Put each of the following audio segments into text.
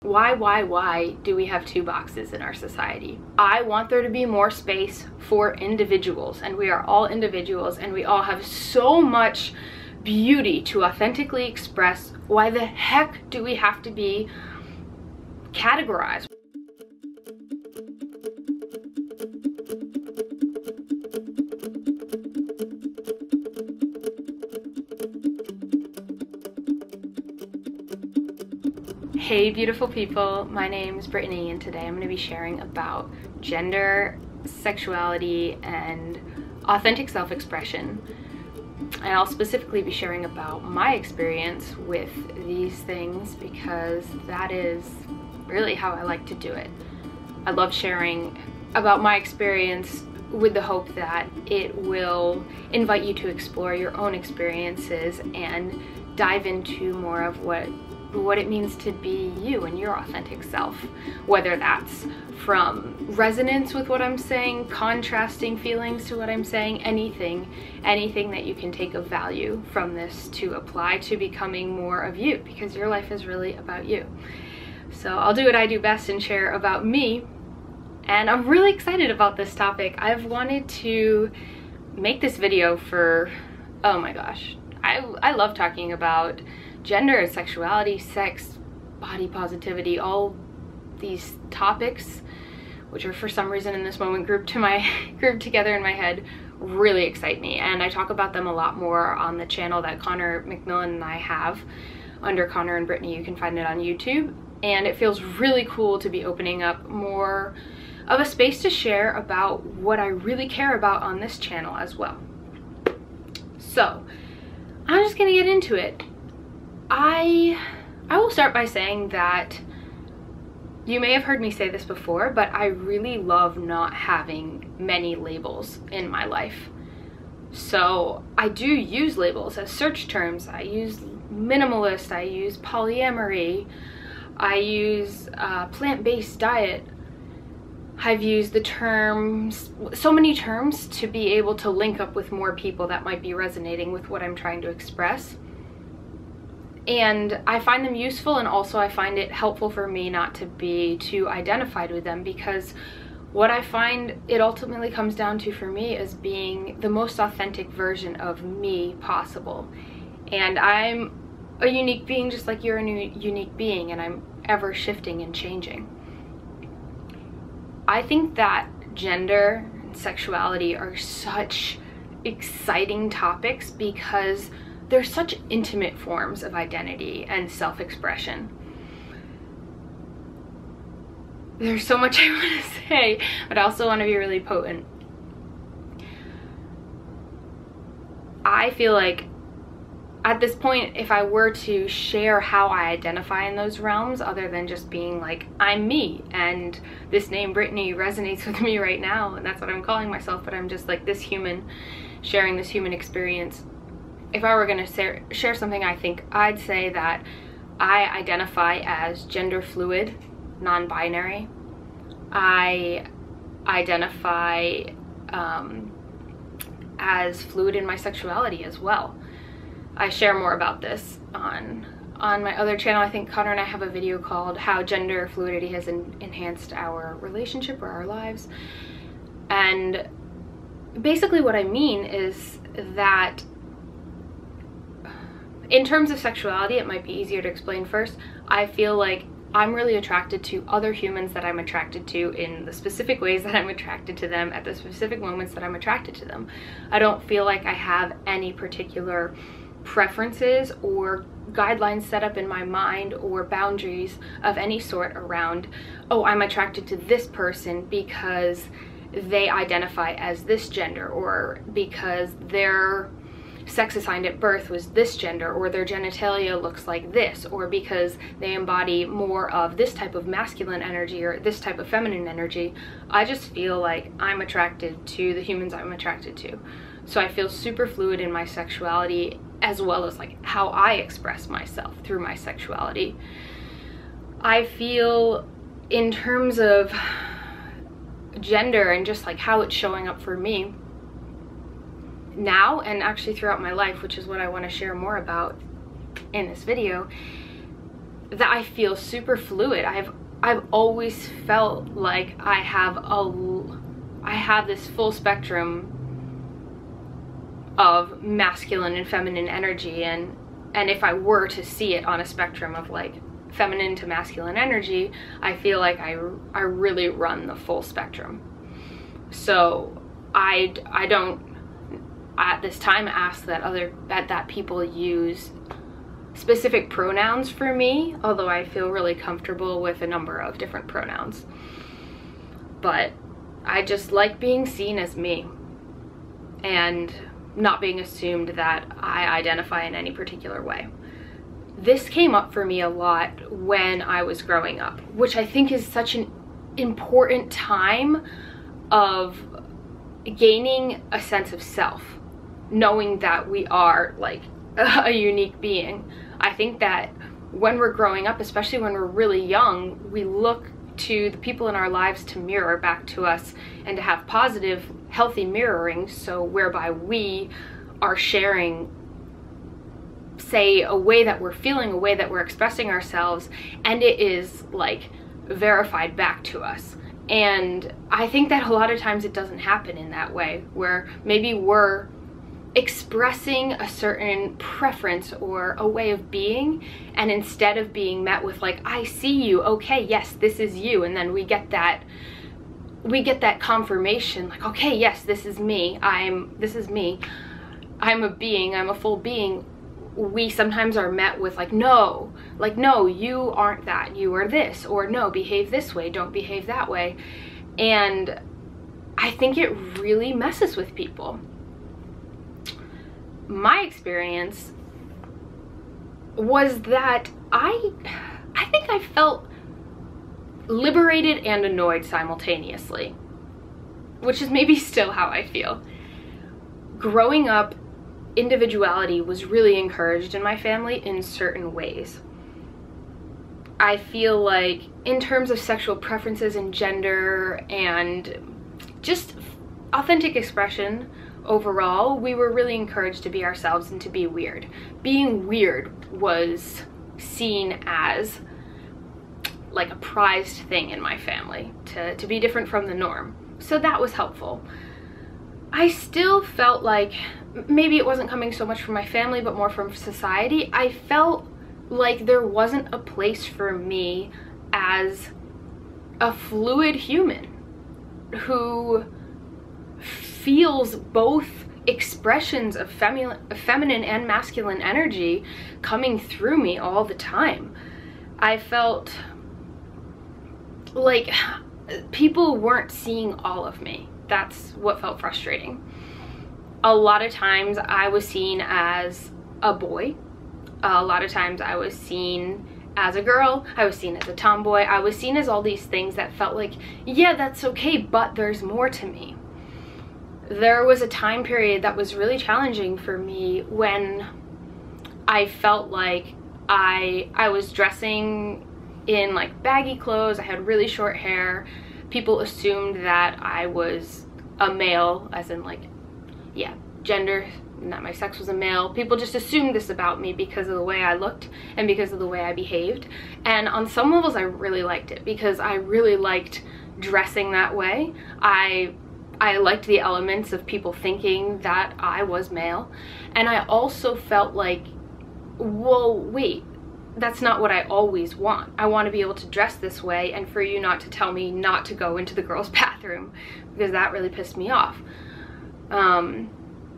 Why do we have two boxes in our society? I want there to be more space for individuals, and we are all individuals, and we all have so much beauty to authentically express. Why the heck do we have to be categorized? Hey beautiful people, my name's Brittany, and today I'm going to be sharing about gender, sexuality, and authentic self-expression. And I'll specifically be sharing about my experience with these things because that is really how I like to do it. I love sharing about my experience with the hope that it will invite you to explore your own experiences and dive into more of what it means to be you and your authentic self, whether that's from resonance with what I'm saying, contrasting feelings to what I'm saying, anything that you can take of value from this to apply to becoming more of you, because your life is really about you. So I'll do what I do best and share about me, and I'm really excited about this topic. I've wanted to make this video for, oh my gosh, I love talking about gender, sexuality, sex, body positivity, all these topics, which are for some reason in this moment grouped together in my head, really excite me. And I talk about them a lot more on the channel that Connor McMillan and I have under Connor and Brittany. You can find it on YouTube. And it feels really cool to be opening up more of a space to share about what I really care about on this channel as well. So I'm just gonna get into it. I will start by saying that you may have heard me say this before, but I really love not having many labels in my life. So I do use labels as search terms. I use minimalist, I use polyamory, I use plant-based diet. I've used the terms, so many terms, to be able to link up with more people that might be resonating with what I'm trying to express. And I find them useful, and also I find it helpful for me not to be too identified with them, because what I find it ultimately comes down to for me is being the most authentic version of me possible. And I'm a unique being just like you're a unique being, and I'm ever shifting and changing. I think that gender and sexuality are such exciting topics because they're such intimate forms of identity and self-expression. There's so much I want to say, but I also want to be really potent. I feel like at this point, if I were to share how I identify in those realms, other than just being like, I'm me, and this name Brittany resonates with me right now, and that's what I'm calling myself, but I'm just like this human, sharing this human experience. If I were going to share something, I think I'd say that I identify as gender fluid, non-binary. I identify as fluid in my sexuality as well. I share more about this on my other channel. I think Connor and I have a video called How Gender Fluidity Has Enhanced Our Relationship or Our Lives. And basically what I mean is that in terms of sexuality, it might be easier to explain first. I feel like I'm really attracted to other humans that I'm attracted to in the specific ways that I'm attracted to them at the specific moments that I'm attracted to them. I don't feel like I have any particular preferences or guidelines set up in my mind or boundaries of any sort around, oh, I'm attracted to this person because they identify as this gender, or because their sex assigned at birth was this gender, or their genitalia looks like this, or because they embody more of this type of masculine energy or this type of feminine energy. I just feel like I'm attracted to the humans I'm attracted to. So I feel super fluid in my sexuality, as well as like how I express myself through my sexuality. I feel in terms of gender and just like how it's showing up for me now, and actually throughout my life, which is what I want to share more about in this video, that I feel super fluid. I've always felt like I have this full spectrum of masculine and feminine energy, and if I were to see it on a spectrum of like feminine to masculine energy, I feel like I really run the full spectrum. So I don't at this time ask that people use specific pronouns for me, although I feel really comfortable with a number of different pronouns. But I just like being seen as me and not being assumed that I identify in any particular way. This came up for me a lot when I was growing up, which I think is such an important time of gaining a sense of self, knowing that we are like a unique being. I think that when we're growing up, especially when we're really young, we look to the people in our lives to mirror back to us and to have positive, healthy mirroring, so whereby we are sharing, say, a way that we're feeling, a way that we're expressing ourselves, and it is like verified back to us. And I think that a lot of times it doesn't happen in that way, where maybe we're expressing a certain preference or a way of being, and instead of being met with like, I see you, okay, yes, this is you, and then we get that confirmation, like, okay, yes, this is me, I'm a being, I'm a full being. We sometimes are met with like, no, you aren't that, you are this, or no, behave this way, don't behave that way. And I think it really messes with people. My experience was that I think I felt liberated and annoyed simultaneously, which is maybe still how I feel. Growing up, individuality was really encouraged in my family in certain ways. I feel like in terms of sexual preferences and gender and just authentic expression overall, we were really encouraged to be ourselves and to be weird. Being weird was seen as like a prized thing in my family, to be different from the norm. So that was helpful. I still felt like maybe it wasn't coming so much from my family, but more from society. I felt like there wasn't a place for me as a fluid human who feels both expressions of feminine and masculine energy coming through me all the time. I felt like people weren't seeing all of me. That's what felt frustrating. A lot of times I was seen as a boy. A lot of times I was seen as a girl. I was seen as a tomboy. I was seen as all these things that felt like, yeah, that's okay, but there's more to me. There was a time period that was really challenging for me when I felt like I was dressing in like baggy clothes. I had really short hair. People assumed that I was a male, as in like, yeah, gender, and that my sex was a male. People just assumed this about me because of the way I looked and because of the way I behaved. And on some levels I really liked it, because I really liked dressing that way. I liked the elements of people thinking that I was male. And I also felt like, well, wait, that's not what I always want. I want to be able to dress this way, and for you not to tell me not to go into the girls' bathroom, because that really pissed me off.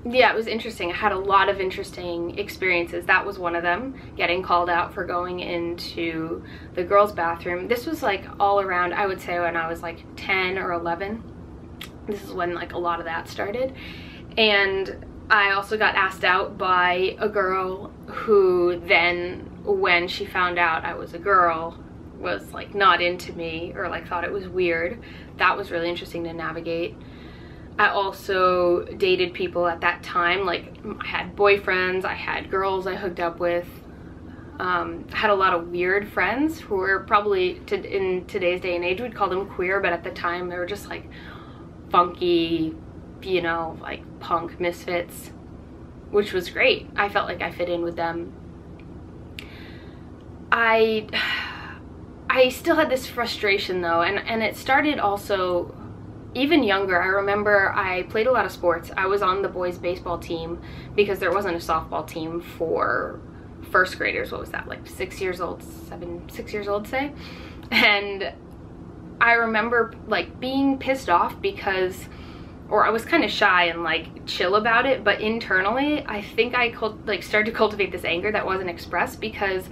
Yeah, it was interesting. I had a lot of interesting experiences. That was one of them, getting called out for going into the girls' bathroom. This was like all around, I would say, when I was like 10 or 11. This is when like a lot of that started. And I also got asked out by a girl who then, when she found out I was a girl, was like not into me, or like thought it was weird. That was really interesting to navigate. I also dated people at that time. Like, I had boyfriends, I had girls I hooked up with. I had a lot of weird friends who were probably, in today's day and age, we'd call them queer, but at the time they were just like funky, you know, like punk misfits, which was great. I felt like I fit in with them. I still had this frustration though, and it started also even younger. I remember I played a lot of sports. I was on the boys baseball team because there wasn't a softball team for first graders. What was that, like 6 years old, 6 years old, say? And I remember like being pissed off because, or I was kind of shy and like chill about it, but internally I think I started to cultivate this anger that wasn't expressed because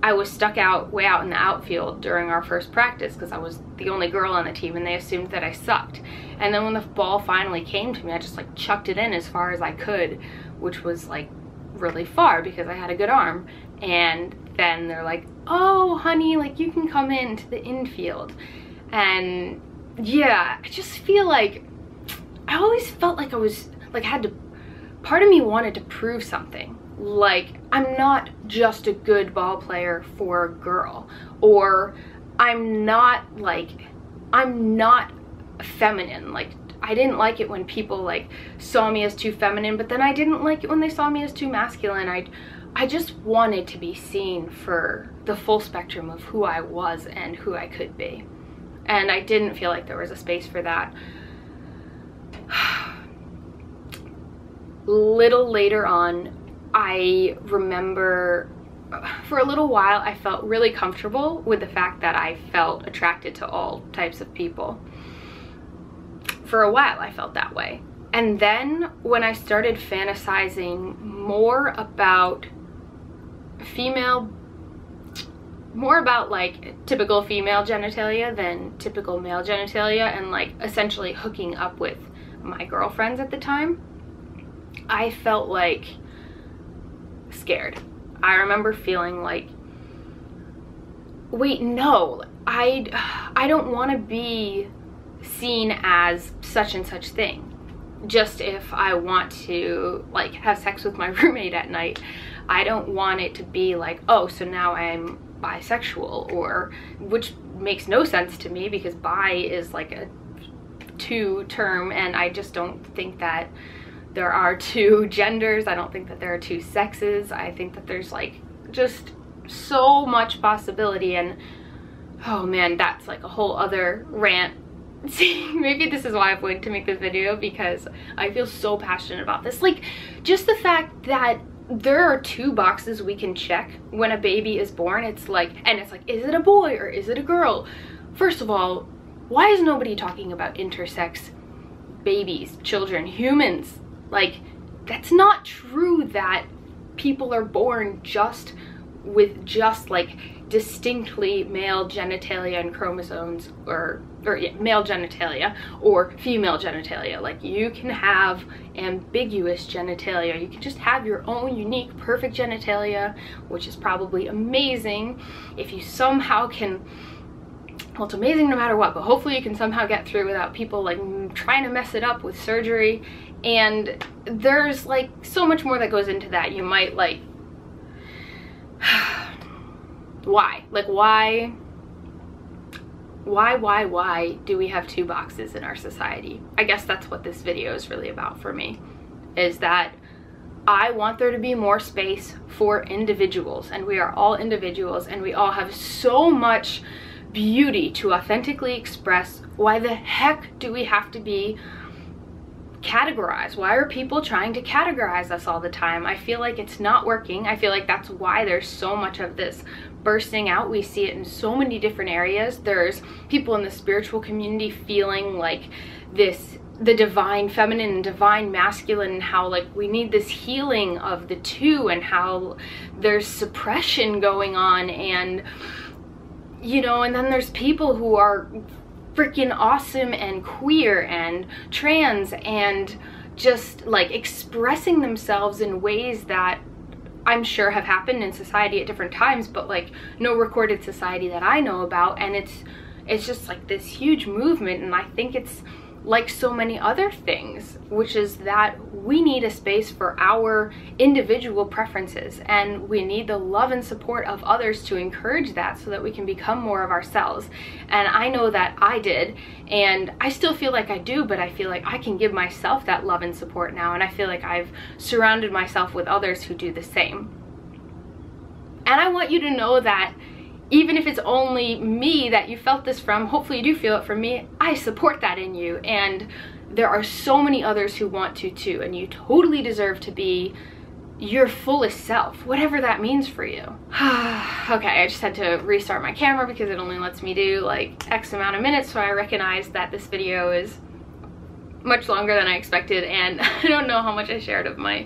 I was stuck way out in the outfield during our first practice because I was the only girl on the team and they assumed that I sucked. And then when the ball finally came to me, I just like chucked it in as far as I could, which was like really far because I had a good arm. And then they're like, oh honey, like you can come into the infield. And yeah, I just feel like I always felt like I was like part of me wanted to prove something. Like, I'm not just a good ball player for a girl, or I'm not feminine. Like, I didn't like it when people like saw me as too feminine, but then I didn't like it when they saw me as too masculine. I just wanted to be seen for the full spectrum of who I was and who I could be. And I didn't feel like there was a space for that. Little later on, I remember for a little while I felt really comfortable with the fact that I felt attracted to all types of people. For a while I felt that way. And then when I started fantasizing more about like typical female genitalia than typical male genitalia, and like essentially hooking up with my girlfriends at the time, I felt like scared. I remember feeling like, wait, no, I don't want to be seen as such and such thing. Just if I want to like have sex with my roommate at night, I don't want it to be like, oh, so now I'm bisexual, or, which makes no sense to me because bi is like a two term, and I just don't think that there are two genders. I don't think that there are two sexes. I think that there's like just so much possibility, and oh man, that's like a whole other rant. See, maybe this is why I've wanted to make this video, because I feel so passionate about this. Like, just the fact that there are two boxes we can check when a baby is born. It's like, is it a boy or is it a girl? First of all, why is nobody talking about intersex babies, children, humans? Like, that's not true that people are born just with like distinctly male genitalia and chromosomes, or yeah, male genitalia or female genitalia. Like, you can have ambiguous genitalia. You can just have your own unique perfect genitalia, which is probably amazing if you somehow can. Well, it's amazing no matter what, but hopefully you can somehow get through without people like trying to mess it up with surgery. And there's like so much more that goes into that. You might like why do we have two boxes in our society? I guess that's what this video is really about for me, is that I want there to be more space for individuals, and we are all individuals, and we all have so much beauty to authentically express. Why the heck do we have to be categorized? Why are people trying to categorize us all the time? I feel like it's not working. I feel like that's why there's so much of this bursting out. We see it in so many different areas. There's people in the spiritual community feeling like the divine feminine and divine masculine, and how like we need this healing of the two, and how there's suppression going on, and you know, and then there's people who are freaking awesome and queer and trans and just like expressing themselves in ways that I'm sure have happened in society at different times, but like no recorded society that I know about. And it's just like this huge movement, and I think it's like so many other things, which is that we need a space for our individual preferences, and we need the love and support of others to encourage that, so that we can become more of ourselves. And I know that I did, and I still feel like I do, but I feel like I can give myself that love and support now, and I feel like I've surrounded myself with others who do the same. And I want you to know that even if it's only me that you felt this from, hopefully you do feel it from me, I support that in you. And there are so many others who want to too, and you totally deserve to be your fullest self, whatever that means for you. Okay, I just had to restart my camera because it only lets me do like X amount of minutes, so I recognize that this video is much longer than I expected, and I don't know how much I shared of my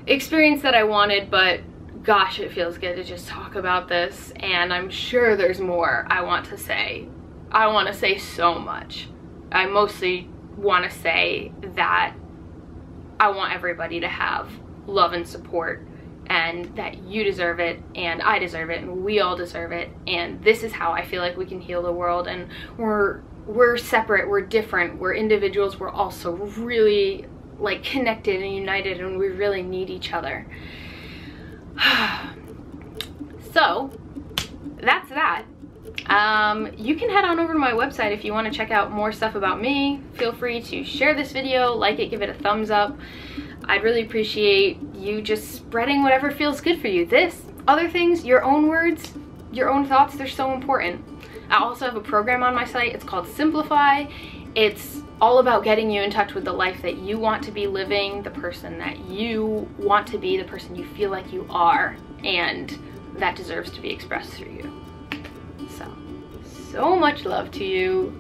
experience that I wanted, but gosh, it feels good to just talk about this, and I'm sure there's more I want to say. I want to say so much. I mostly want to say that I want everybody to have love and support, and that you deserve it, and I deserve it, and we all deserve it, and this is how I feel like we can heal the world. And we're separate, we're different, we're individuals, we're also really like connected and united, and we really need each other. So that's that. You can head on over to my website if you want to check out more stuff about me. Feel free to share this video, like it, give it a thumbs up. I'd really appreciate you just spreading whatever feels good for you. This, other things, your own words, your own thoughts, they're so important. I also have a program on my site. It's called Simplify. It's all about getting you in touch with the life that you want to be living, the person that you want to be, the person you feel like you are, and that deserves to be expressed through you. So much love to you.